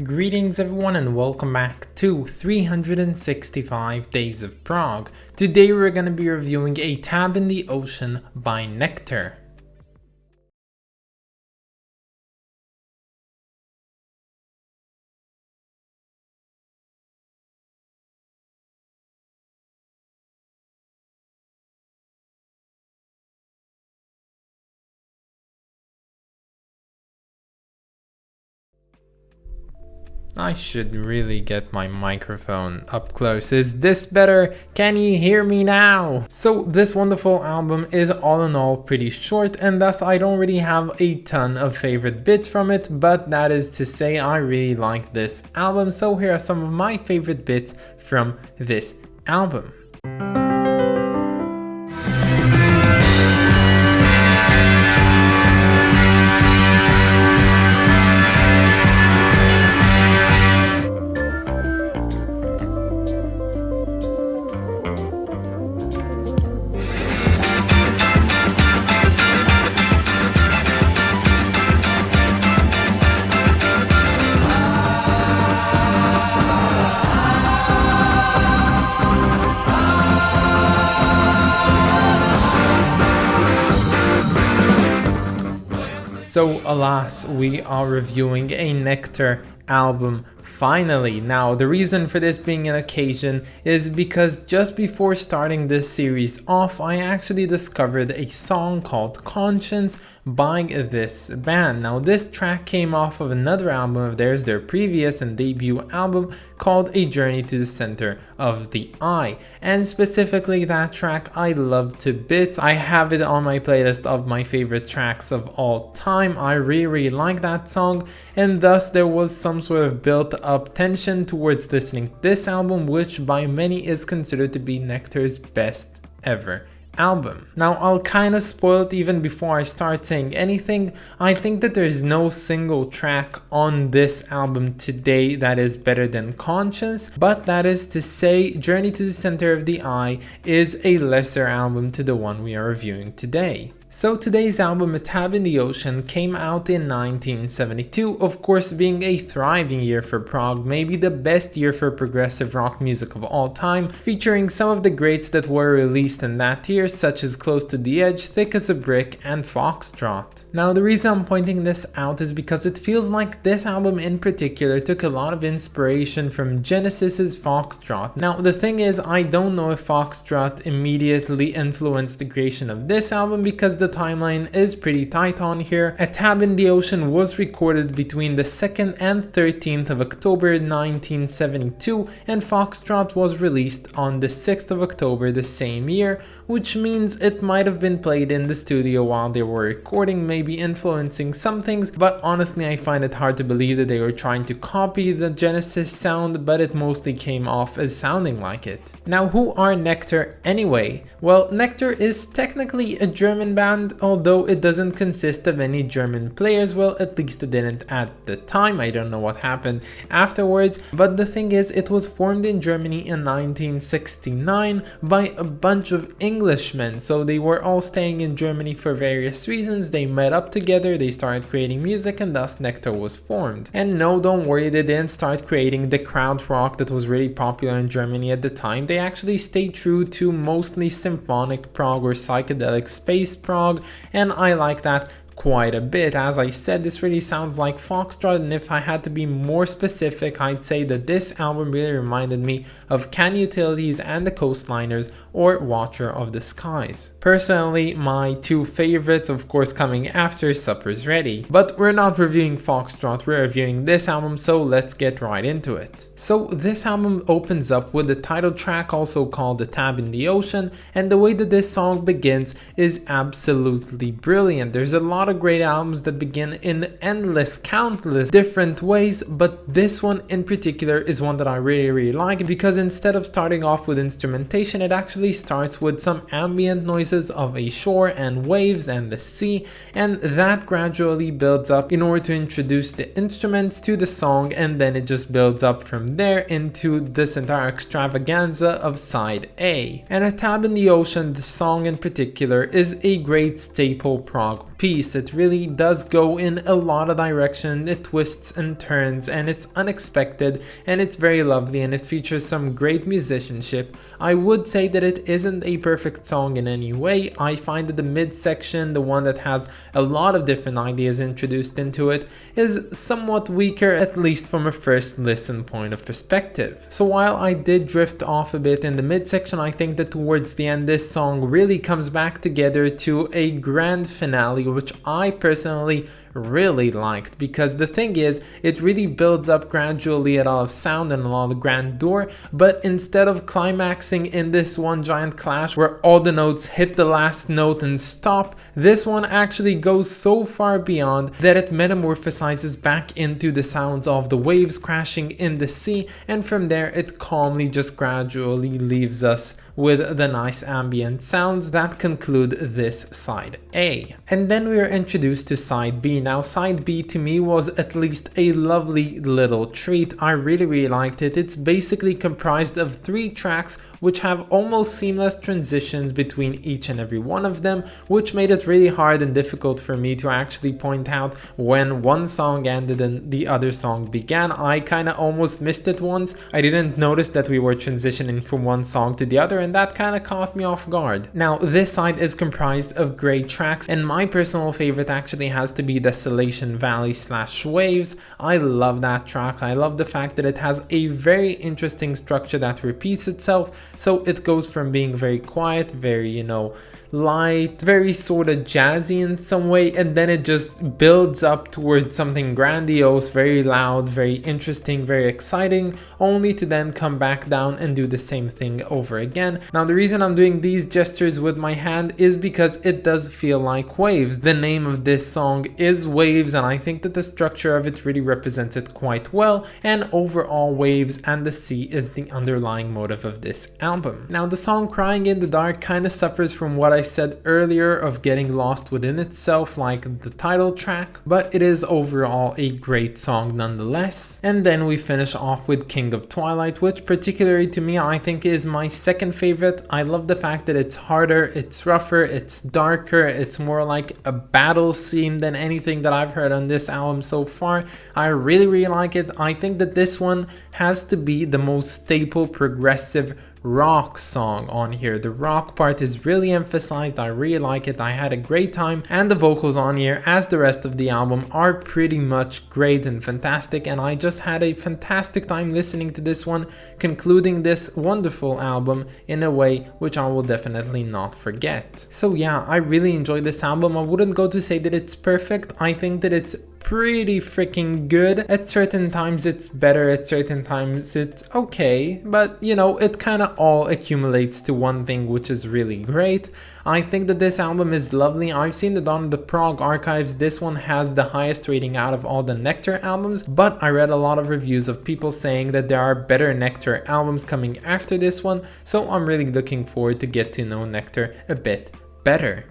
Greetings everyone and welcome back to 365 Days of Prog. Today we're going to be reviewing A Tab in the Ocean by Nektar. I should really get my microphone up close. Is this better? Can you hear me now? So this wonderful album is all in all pretty short, and thus I don't really have a ton of favorite bits from it, but that is to say I really like this album, so here are some of my favorite bits from this album. So alas, we are reviewing a Nektar album finally. Now the reason for this being an occasion is because just before starting this series off, I actually discovered a song called Conscience by this band. Now this track came off of another album of theirs, their previous and debut album called A Journey to the Center of the Eye, and specifically that track I love to bits. I have it on my playlist of my favorite tracks of all time. I really like that song, and thus there was some sort of built up tension towards listening to this album, which by many is considered to be Nektar's best ever album. Now I'll kind of spoil it even before I start saying anything. I think that there's no single track on this album today that is better than Conscience, but that is to say Journey to the Center of the Eye is a lesser album to the one we are reviewing today. So today's album, A Tab in the Ocean, came out in 1972, of course being a thriving year for prog, maybe the best year for progressive rock music of all time, featuring some of the greats that were released in that year, such as Close to the Edge, Thick as a Brick, and Foxtrot. Now the reason I'm pointing this out is because it feels like this album in particular took a lot of inspiration from Genesis's Foxtrot. Now the thing is, I don't know if Foxtrot immediately influenced the creation of this album, because the timeline is pretty tight on here. A Tab in the Ocean was recorded between the 2nd and 13th of October 1972, and Foxtrot was released on the 6th of October the same year, which means it might have been played in the studio while they were recording, maybe influencing some things, but honestly I find it hard to believe that they were trying to copy the Genesis sound, but it mostly came off as sounding like it. Now who are Nektar anyway? Well, Nektar is technically a German band, although it doesn't consist of any German players. Well, at least it didn't at the time. I don't know what happened afterwards, but the thing is, it was formed in Germany in 1969 by a bunch of Englishmen. So they were all staying in Germany for various reasons. They met up together, they started creating music, and thus Nektar was formed. And no, don't worry, they didn't start creating the krautrock that was really popular in Germany at the time. They actually stayed true to mostly symphonic prog or psychedelic space prog, and I like that quite a bit. As I said, this really sounds like Foxtrot, and if I had to be more specific, I'd say that this album really reminded me of Can Utilities and the Coastliners or Watcher of the Skies. Personally, my two favorites, of course, coming after Supper's Ready. But we're not reviewing Foxtrot, we're reviewing this album, so let's get right into it. So this album opens up with the title track, also called A Tab in the Ocean, and the way that this song begins is absolutely brilliant. There's a lot of great albums that begin in endless, countless different ways, but this one in particular is one that I really like, because instead of starting off with instrumentation, it actually starts with some ambient noises of a shore and waves and the sea, and that gradually builds up in order to introduce the instruments to the song, and then it just builds up from there into this entire extravaganza of side A. And A Tab in the Ocean, the song in particular, is a great staple prog piece. piece. It really does go in a lot of direction, it twists and turns, and it's unexpected, and it's very lovely, and it features some great musicianship. I would say that it isn't a perfect song in any way. I find that the midsection, the one that has a lot of different ideas introduced into it, is somewhat weaker, at least from a first listen point of perspective. So while I did drift off a bit in the midsection, I think that towards the end this song really comes back together to a grand finale, which I personally really liked, because the thing is, it really builds up gradually a lot of sound and a lot of grandeur, but instead of climaxing in this one giant clash where all the notes hit the last note and stop, this one actually goes so far beyond that it metamorphosizes back into the sounds of the waves crashing in the sea, and from there it calmly just gradually leaves us with the nice ambient sounds that conclude this side A. And then we are introduced to side B. Now side B to me was at least a lovely little treat. I really liked it. It's basically comprised of 3 tracks which have almost seamless transitions between each and every one of them, which made it really hard and difficult for me to actually point out when one song ended and the other song began. I kinda almost missed it once. I didn't notice that we were transitioning from one song to the other, and that kinda caught me off guard. Now this side is comprised of great tracks, and my personal favorite actually has to be Desolation Valley/Waves. I love that track. I love the fact that it has a very interesting structure that repeats itself. So it goes from being very quiet, very, light, very sort of jazzy in some way, and then it just builds up towards something grandiose, very loud, very interesting, very exciting, only to then come back down and do the same thing over again. Now the reason I'm doing these gestures with my hand is because it does feel like waves. The name of this song is Waves, and I think that the structure of it really represents it quite well, and overall waves and the sea is the underlying motive of this album. Now the song Crying in the Dark kind of suffers from what I said earlier of getting lost within itself, like the title track, but it is overall a great song nonetheless. And then we finish off with King of Twilight, which particularly to me I think is my second favorite. I love the fact that it's harder, it's rougher, it's darker, it's more like a battle scene than anything that I've heard on this album so far. I really like it. I think that this one has to be the most staple progressive rock song on here. The rock part is really emphasized. I really like it. I had a great time, and the vocals on here, as the rest of the album, are pretty much great and fantastic, and I just had a fantastic time listening to this one, concluding this wonderful album in a way which I will definitely not forget. So yeah, I really enjoyed this album. I wouldn't go to say that it's perfect. I think that it's pretty freaking good. At certain times it's better, at certain times it's okay, but it kind of all accumulates to one thing, which is really great. I think that this album is lovely. I've seen the Dawn of the Prog archives. This one has the highest rating out of all the Nektar albums, but I read a lot of reviews of people saying that there are better Nektar albums coming after this one, so I'm really looking forward to get to know Nektar a bit better.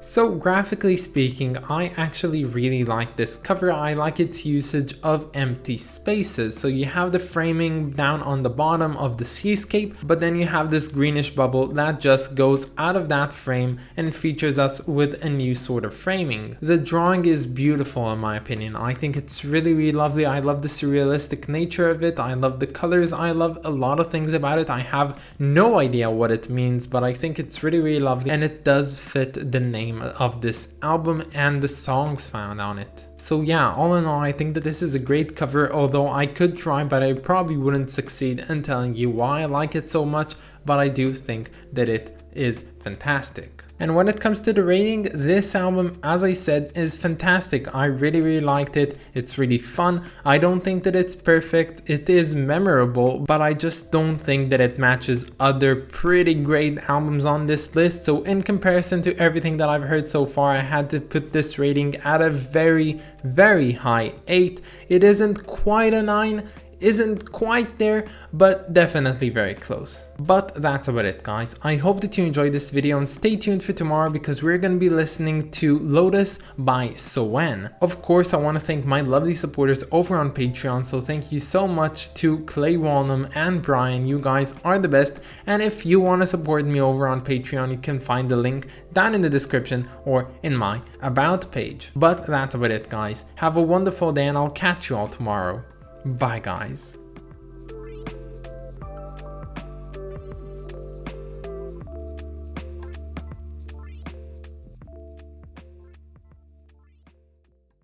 So graphically speaking, I actually really like this cover. I like its usage of empty spaces. So you have the framing down on the bottom of the seascape, but then you have this greenish bubble that just goes out of that frame and features us with a new sort of framing. The drawing is beautiful in my opinion. I think it's really lovely. I love the surrealistic nature of it. I love the colors. I love a lot of things about it. I have no idea what it means, but I think it's really lovely, and it does fit the name of this album and the songs found on it. So yeah, all in all, I think that this is a great cover, although I could try, but I probably wouldn't succeed in telling you why I like it so much, but I do think that it is fantastic. And when it comes to the rating, this album, as I said, is fantastic. I really liked it. It's really fun. I don't think that it's perfect. It is memorable, but I just don't think that it matches other pretty great albums on this list. So in comparison to everything that I've heard so far, I had to put this rating at a very high 8. It isn't quite a 9. isn't quite there, but definitely very close. But that's about it, guys. I hope that you enjoyed this video, and stay tuned for tomorrow because we're going to be listening to Lotus by Soen. Of course, I want to thank my lovely supporters over on Patreon, so thank you so much to Clay Walnum and Brian. You guys are the best, and if you want to support me over on Patreon, you can find the link down in the description or in my about page. But that's about it, guys. Have a wonderful day, and I'll catch you all tomorrow. Bye, guys.